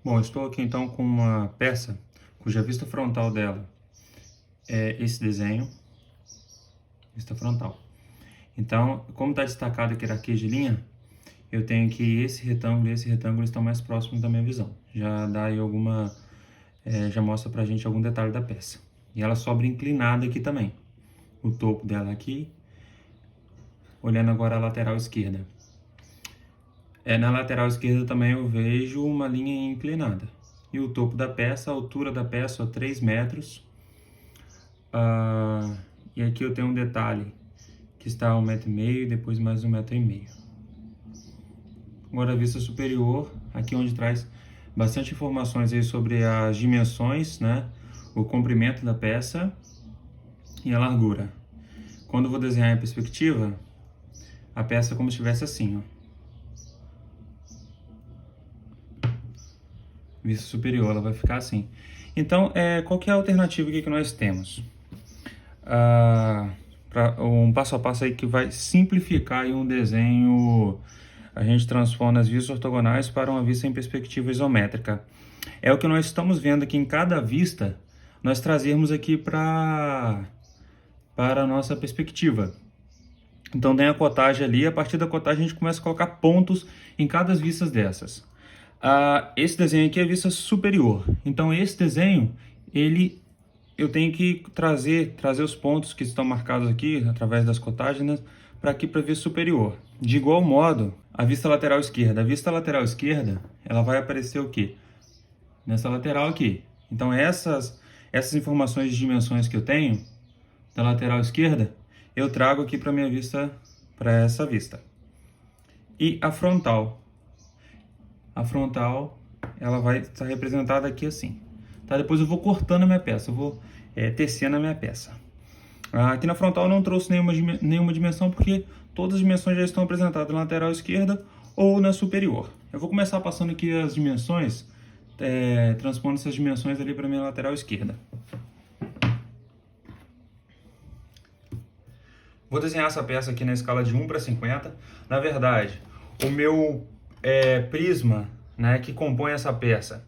Bom, estou aqui então com uma peça cuja vista frontal dela é esse desenho, vista frontal. Então, como está destacado aqui hierarquia de linha, eu tenho que esse retângulo e esse retângulo estão mais próximos da minha visão. Já dá aí já mostra pra gente algum detalhe da peça. E ela sobra inclinada aqui também. O topo dela aqui, olhando agora a lateral esquerda. Na lateral esquerda também eu vejo uma linha inclinada. E o topo da peça, a altura da peça, ó, 3 metros. E aqui eu tenho um detalhe que está a 1,5 m e depois mais 1,5 m. Agora a vista superior, aqui onde traz bastante informações aí sobre as dimensões, né? O comprimento da peça e a largura. Quando eu vou desenhar em perspectiva, a peça é como se estivesse assim, ó. Vista superior, ela vai ficar assim. Então, qual que é a alternativa aqui que nós temos? Um passo a passo aí que vai simplificar aí um desenho. A gente transforma as vistas ortogonais para uma vista em perspectiva isométrica. É o que nós estamos vendo aqui em cada vista, nós trazermos aqui para a nossa perspectiva. Então tem a cotagem ali, a partir da cotagem a gente começa a colocar pontos em cada vista dessas. Esse desenho aqui é a vista superior. Então esse desenho, eu tenho que trazer os pontos que estão marcados aqui, através das cotagens, né, para aqui para a vista superior. De igual modo, a vista lateral esquerda. A vista lateral esquerda, ela vai aparecer o quê? Nessa lateral aqui. Então essas informações de dimensões que eu tenho, da lateral esquerda, eu trago aqui para minha vista, para essa vista. E a frontal. A frontal, ela vai estar representada aqui assim. Tá? Depois eu vou cortando a minha peça, eu vou tecendo a minha peça. Aqui na frontal eu não trouxe nenhuma dimensão, porque todas as dimensões já estão apresentadas na lateral esquerda ou na superior. Eu vou começar passando aqui as dimensões, transpondo essas dimensões ali para a minha lateral esquerda. Vou desenhar essa peça aqui na escala de 1 para 50. Na verdade, o meu prisma, né, que compõe essa peça,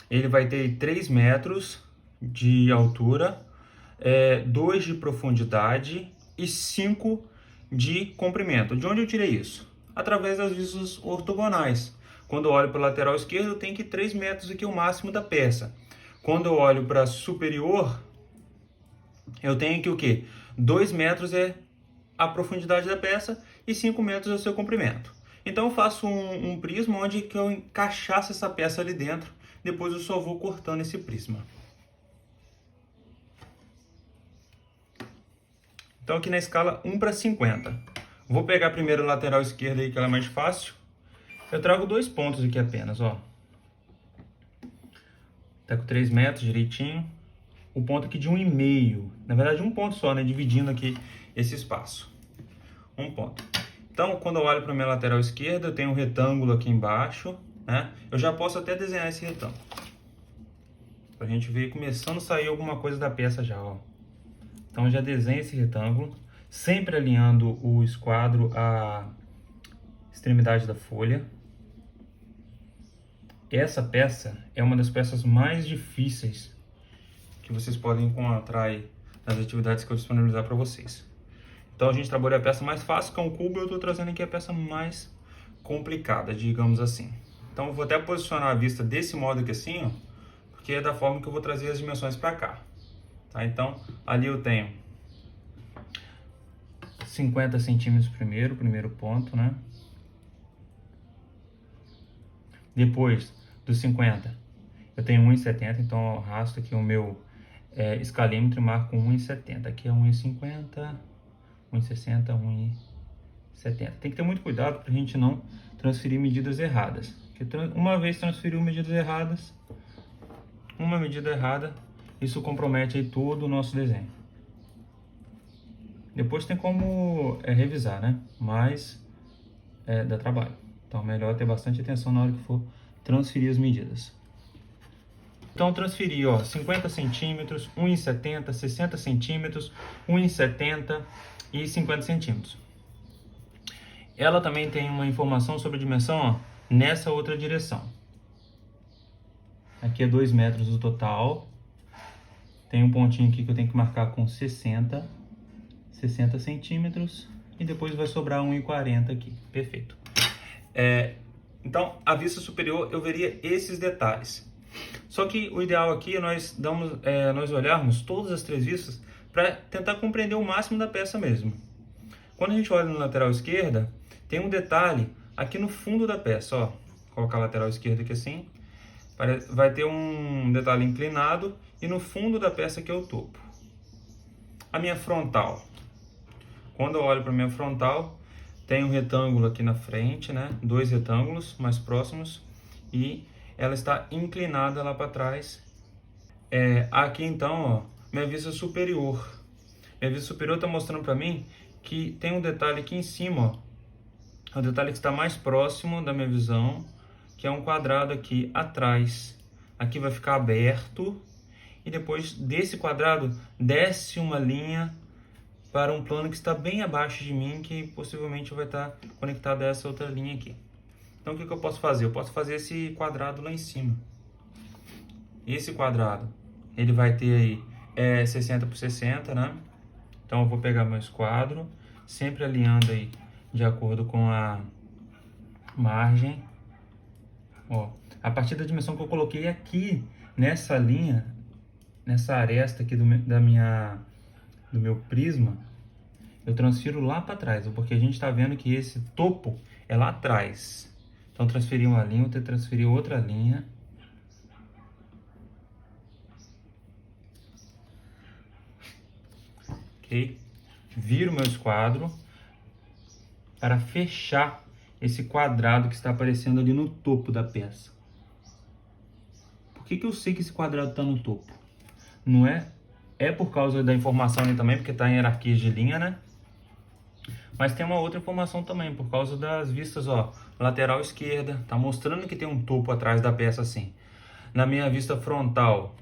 ele vai ter 3 metros de altura, 2 de profundidade e 5 de comprimento. De onde eu tirei isso? Através das vistas ortogonais. Quando eu olho para a lateral esquerda, eu tenho que 3 metros aqui o máximo da peça. Quando eu olho para a superior, eu tenho que o quê? 2 metros é a profundidade da peça e 5 metros é o seu comprimento. Então eu faço um prisma onde que eu encaixasse essa peça ali dentro. Depois eu só vou cortando esse prisma. Então aqui na escala 1 para 50. Vou pegar primeiro a lateral esquerda aí, que ela é mais fácil. Eu trago 2 pontos aqui apenas, ó. Tá com 3 metros direitinho. O ponto aqui de 1,5. Na verdade, um ponto só, né? Dividindo aqui esse espaço. Um ponto. Então, quando eu olho para a minha lateral esquerda, eu tenho um retângulo aqui embaixo, né? Eu já posso até desenhar esse retângulo. Pra gente ver começando a sair alguma coisa da peça já, ó. Então, eu já desenho esse retângulo, sempre alinhando o esquadro à extremidade da folha. Essa peça é uma das peças mais difíceis que vocês podem encontrar aí nas atividades que eu disponibilizar para vocês. Então a gente trabalhou a peça mais fácil, que é um cubo, e eu estou trazendo aqui a peça mais complicada, digamos assim. Então eu vou até posicionar a vista desse modo aqui assim, ó, porque é da forma que eu vou trazer as dimensões para cá. Tá? Então ali eu tenho 50 centímetros primeiro ponto, né? Depois dos 50 eu tenho 1,70, então eu arrasto aqui o meu escalímetro e marco 1,70. Aqui é 1,50, 1,60, 1,70. Tem que ter muito cuidado para a gente não transferir medidas erradas. Porque uma vez transferiu medidas erradas, uma medida errada, isso compromete aí todo o nosso desenho. Depois tem como revisar, né? Mas dá trabalho. Então é melhor ter bastante atenção na hora que for transferir as medidas. Então transferi, ó, 50 centímetros, 1,70, 60 centímetros, 1,70 e 50 centímetros. Ela também tem uma informação sobre a dimensão, ó, nessa outra direção. Aqui é 2 metros o total. Tem um pontinho aqui que eu tenho que marcar com 60 centímetros. E depois vai sobrar 1,40 aqui. Perfeito. Então, a vista superior eu veria esses detalhes. Só que o ideal aqui é nós olharmos todas as 3 vistas para tentar compreender o máximo da peça mesmo. Quando a gente olha na lateral esquerda, tem um detalhe aqui no fundo da peça. Ó, vou colocar a lateral esquerda aqui assim. Vai ter um detalhe inclinado e no fundo da peça aqui é o topo. A minha frontal. Quando eu olho para a minha frontal, tem um retângulo aqui na frente, né? 2 retângulos mais próximos e ela está inclinada lá para trás. Aqui então, ó, minha vista superior. Minha vista superior está mostrando para mim que tem um detalhe aqui em cima, ó. O detalhe que está mais próximo da minha visão, que é um quadrado aqui atrás. Aqui vai ficar aberto e depois desse quadrado desce uma linha para um plano que está bem abaixo de mim, que possivelmente vai estar conectado a essa outra linha aqui. Então o que eu posso fazer? Eu posso fazer esse quadrado lá em cima. Esse quadrado, ele vai ter aí 60 por 60, né? Então eu vou pegar meu esquadro, sempre alinhando aí de acordo com a margem. Ó, a partir da dimensão que eu coloquei aqui nessa linha, nessa aresta aqui do meu prisma, eu transfiro lá para trás, porque a gente está vendo que esse topo é lá atrás. Então transferir uma linha, vou ter que transferir outra linha. Ok? Viro meu esquadro para fechar esse quadrado que está aparecendo ali no topo da peça. Por que eu sei que esse quadrado está no topo? Não é por causa da informação ali também, porque está em hierarquia de linha, né? Mas tem uma outra informação também, por causa das vistas, ó, lateral esquerda, tá mostrando que tem um topo atrás da peça assim. Na minha vista frontal,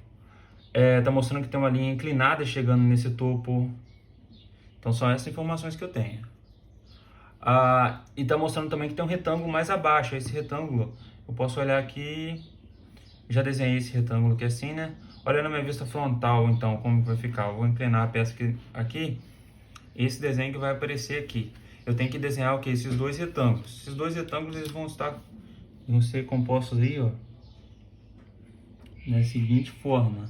tá mostrando que tem uma linha inclinada chegando nesse topo. Então são essas informações que eu tenho. E tá mostrando também que tem um retângulo mais abaixo. Esse retângulo, eu posso olhar aqui, já desenhei esse retângulo aqui assim, né? Olha na minha vista frontal, então, como vai ficar. Eu vou inclinar a peça aqui. Esse desenho que vai aparecer aqui. Eu tenho que desenhar o que? Esses 2 retângulos. Esses 2 retângulos eles vão ser compostos aí, ó, da seguinte forma.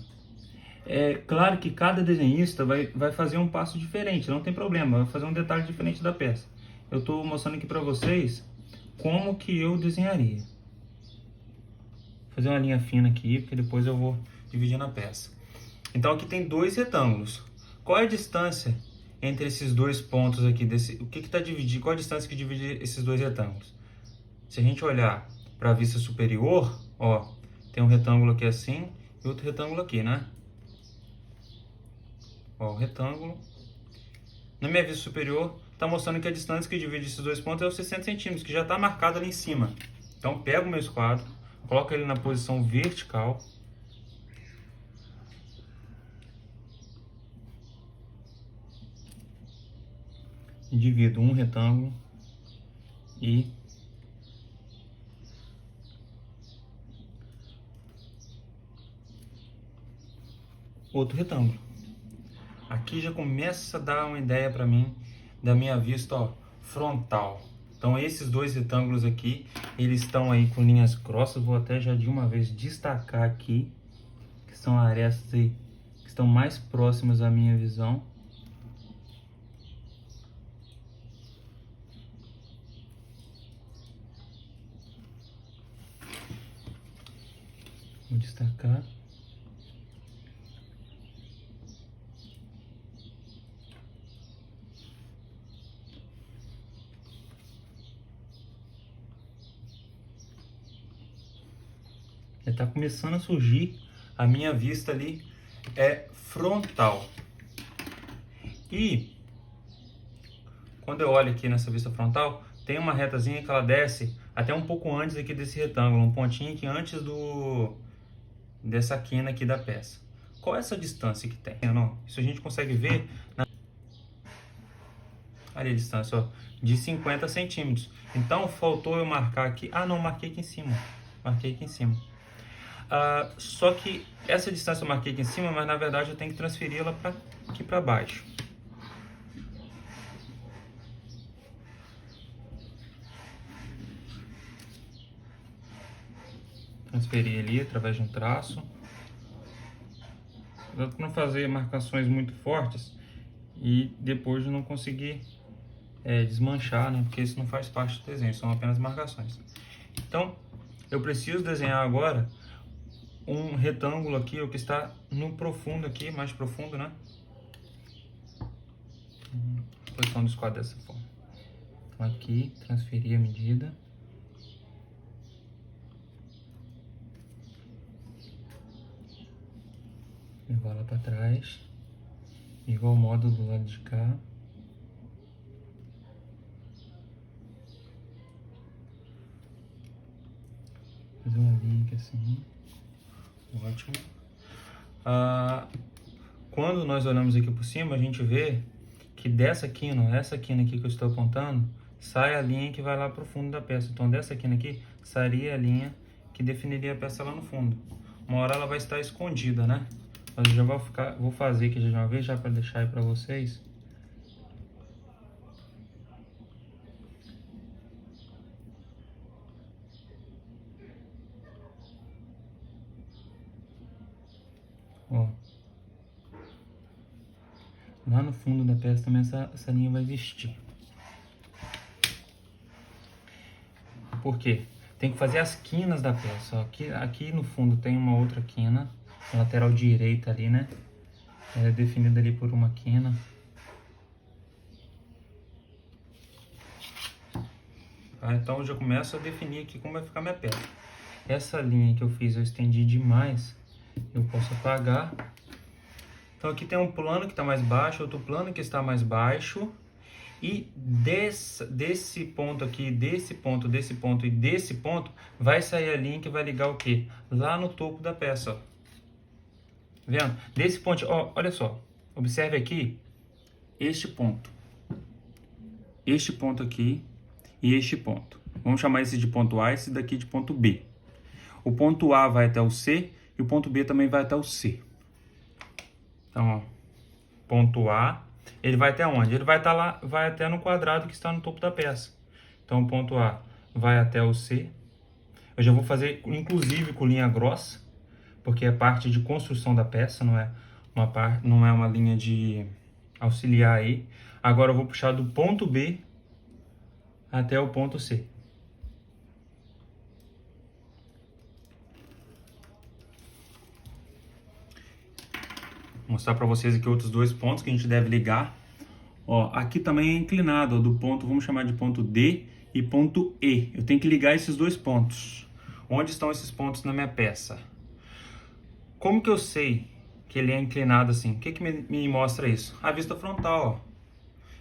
É claro que cada desenhista vai fazer um passo diferente, não tem problema, vai fazer um detalhe diferente da peça. Eu estou mostrando aqui para vocês como que eu desenharia. Vou fazer uma linha fina aqui, porque depois eu vou dividir na peça. Então aqui tem 2 retângulos. Qual é a distância entre esses 2 pontos aqui? O que está dividido? Qual a distância que divide esses 2 retângulos? Se a gente olhar para a vista superior, ó, tem um retângulo aqui assim e outro retângulo aqui, né? Ó, o retângulo. Na minha vista superior, está mostrando que a distância que divide esses 2 pontos é os 60 centímetros, que já está marcado ali em cima. Então, pego o meu esquadro, coloco ele na posição vertical. E divido um retângulo e outro retângulo. Aqui já começa a dar uma ideia para mim da minha vista, ó, frontal. Então esses 2 retângulos aqui, eles estão aí com linhas grossas. Vou até já de uma vez destacar aqui, que são arestas aí que estão mais próximas da minha visão. Vou destacar. Está começando a surgir a minha vista ali frontal. E quando eu olho aqui nessa vista frontal, tem uma retazinha que ela desce até um pouco antes aqui desse retângulo, um pontinho aqui antes dessa quina aqui da peça. Qual é essa distância que tem? Isso a gente consegue ver ali a distância, ó, de 50 centímetros. Então faltou eu marcar aqui. Não, marquei aqui em cima. Marquei aqui em cima. Só que essa distância eu marquei aqui em cima, mas na verdade eu tenho que transferi-la aqui para baixo. Transferir ali através de um traço. Para não fazer marcações muito fortes e depois não conseguir desmanchar, né? Porque isso não faz parte do desenho, são apenas marcações. Então, eu preciso desenhar agora um retângulo aqui, o que está no profundo aqui, mais profundo, né? A posição dos quadros dessa forma. Então aqui, transferir a medida. Levar lá para trás. Igual modo do lado de cá. Fazer uma linha aqui assim. Ótimo. Quando nós olhamos aqui por cima, a gente vê que dessa quina, essa quina aqui que eu estou apontando, sai a linha que vai lá para o fundo da peça. Então dessa quina aqui, sairia a linha que definiria a peça lá no fundo. Uma hora ela vai estar escondida, né? Mas eu já vou fazer aqui de uma vez, já para deixar aí para vocês. Ó. Lá no fundo da peça também essa linha vai existir. Por quê? Tem que fazer as quinas da peça. Ó. Aqui no fundo tem uma outra quina, na lateral direita ali, né? Ela é definida ali por uma quina. Então eu já começo a definir aqui como vai ficar minha peça. Essa linha que eu fiz, eu estendi demais, eu posso apagar. Então aqui tem um plano que está mais baixo, outro plano que está mais baixo. E desse ponto aqui, desse ponto e desse ponto, vai sair a linha que vai ligar o quê? Lá no topo da peça, ó. Vendo? Desse ponto, ó, olha só. Observe aqui este ponto aqui e este ponto. Vamos chamar esse de ponto A e esse daqui de ponto B. O ponto A vai até o C e o ponto B também vai até o C. Então, ó, ponto A, ele vai até onde? Ele vai estar lá, vai até no quadrado que está no topo da peça. Então, o ponto A vai até o C. Eu já vou fazer, inclusive, com linha grossa, porque é parte de construção da peça, não é uma linha de auxiliar aí. Agora eu vou puxar do ponto B até o ponto C. Vou mostrar para vocês aqui outros dois pontos que a gente deve ligar. Ó, aqui também é inclinado, ó, do ponto, vamos chamar de ponto D e ponto E. Eu tenho que ligar esses dois pontos. Onde estão esses pontos na minha peça? Como que eu sei que ele é inclinado assim? O que que me mostra isso? A vista frontal, ó.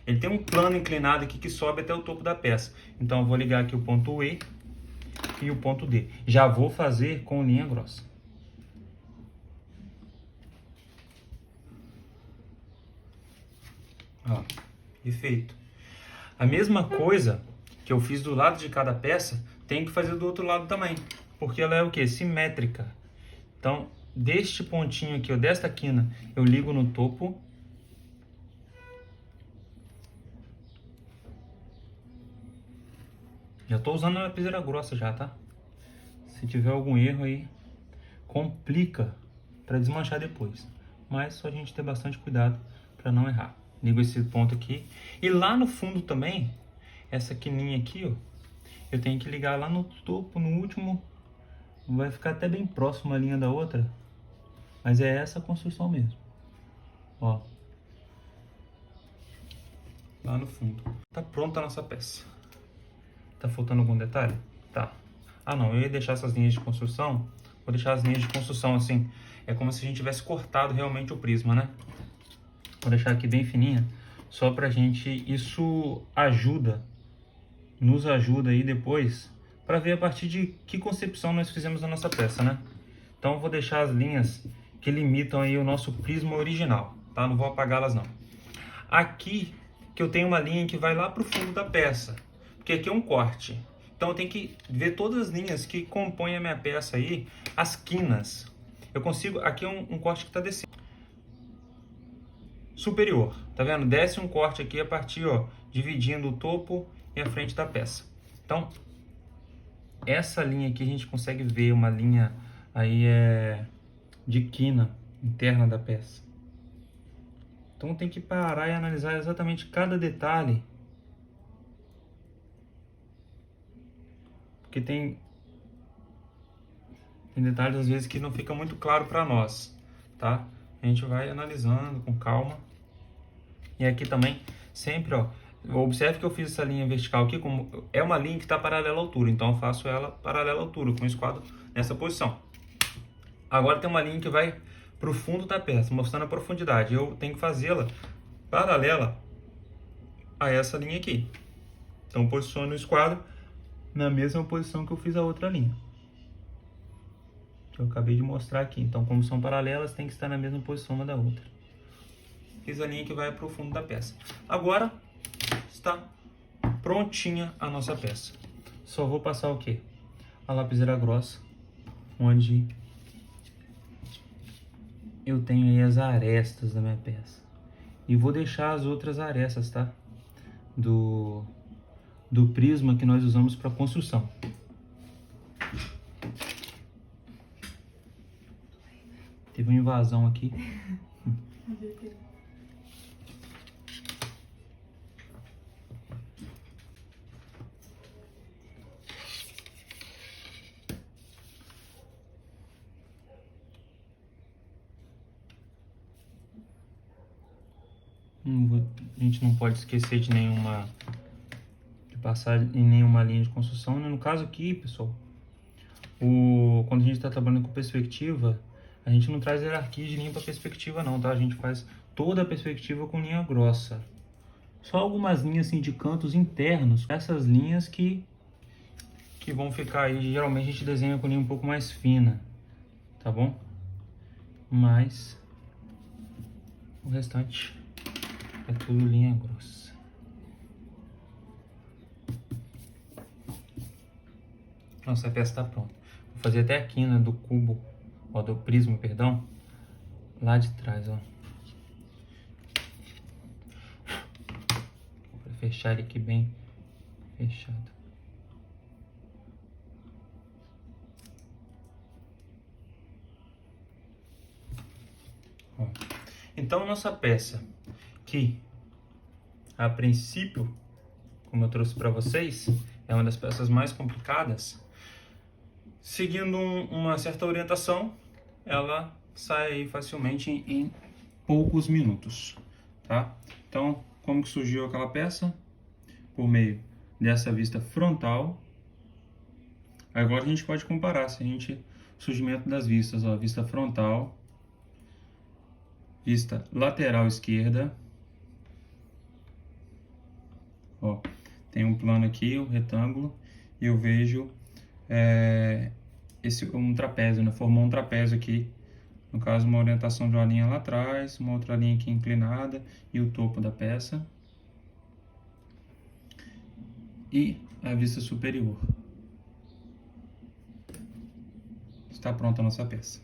Ele tem um plano inclinado aqui que sobe até o topo da peça. Então eu vou ligar aqui o ponto E e o ponto D. Já vou fazer com linha grossa. Ó, e feito. A mesma coisa que eu fiz do lado de cada peça, tem que fazer do outro lado também. Porque ela é o quê? Simétrica. Então, deste pontinho aqui, ó, desta quina, eu ligo no topo. Já estou usando a lapiseira grossa já, tá? Se tiver algum erro aí, complica para desmanchar depois. Mas só a gente ter bastante cuidado para não errar. Ligo esse ponto aqui. E lá no fundo também, essa quininha aqui, ó, eu tenho que ligar lá no topo, no último. Vai ficar até bem próximo a linha da outra. Mas é essa a construção mesmo. Ó. Lá no fundo. Tá pronta a nossa peça. Tá faltando algum detalhe? Tá. Ah não, eu ia deixar essas linhas de construção. Vou deixar as linhas de construção assim. É como se a gente tivesse cortado realmente o prisma, né? Vou deixar aqui bem fininha. Só pra gente... Isso ajuda. Nos ajuda aí depois. Pra ver a partir de que concepção nós fizemos a nossa peça, né? Então eu vou deixar as linhas que limitam aí o nosso prisma original. Tá? Não vou apagá-las não. Aqui que eu tenho uma linha que vai lá pro fundo da peça. Porque aqui é um corte. Então eu tenho que ver todas as linhas que compõem a minha peça aí, as quinas. Eu consigo, aqui é um corte que está descendo. Superior, tá vendo? Desce um corte aqui a partir, ó, dividindo o topo e a frente da peça. Então, essa linha aqui a gente consegue ver uma linha aí de quina interna da peça. Então tem que parar e analisar exatamente cada detalhe. Porque tem detalhes às vezes que não fica muito claro para nós, tá? A gente vai analisando com calma. E aqui também, sempre, ó, observe que eu fiz essa linha vertical aqui, como é uma linha que está paralela à altura, então eu faço ela paralela à altura, com o esquadro nessa posição. Agora tem uma linha que vai para o fundo da peça, mostrando a profundidade. Eu tenho que fazê-la paralela a essa linha aqui. Então posiciono o esquadro na mesma posição que eu fiz a outra linha. Que eu acabei de mostrar aqui. Então, como são paralelas, tem que estar na mesma posição uma da outra. Fiz a linha que vai para o fundo da peça. Agora está prontinha a nossa peça. Só vou passar o quê? A lapiseira grossa, onde eu tenho aí as arestas da minha peça. E vou deixar as outras arestas, tá? Do prisma que nós usamos para construção. Teve uma invasão aqui. A gente não pode esquecer de passar em nenhuma linha de construção, né? No caso aqui, pessoal, quando a gente está trabalhando com perspectiva, a gente não traz hierarquia de linha para perspectiva não, tá? A gente faz toda a perspectiva com linha grossa. Só algumas linhas assim de cantos internos, essas linhas que vão ficar aí, geralmente a gente desenha com linha um pouco mais fina, tá bom? Mas o restante é tudo linha grossa. Nossa, a peça está pronta. Vou fazer até a quina do cubo, ó, do prisma, perdão, lá de trás, ó. Vou fechar ele aqui bem fechado. Ó. Então, nossa peça, que a princípio, como eu trouxe para vocês, é uma das peças mais complicadas. Seguindo uma certa orientação, ela sai aí facilmente em poucos minutos, tá? Então, como que surgiu aquela peça? Por meio dessa vista frontal. Agora a gente pode comparar surgimento das vistas, ó, vista frontal, vista lateral esquerda. Ó, tem um plano aqui, o retângulo, e eu vejo um trapézio, né? Formou um trapézio aqui, no caso uma orientação de uma linha lá atrás, uma outra linha aqui inclinada e o topo da peça. E a vista superior. Está pronta a nossa peça.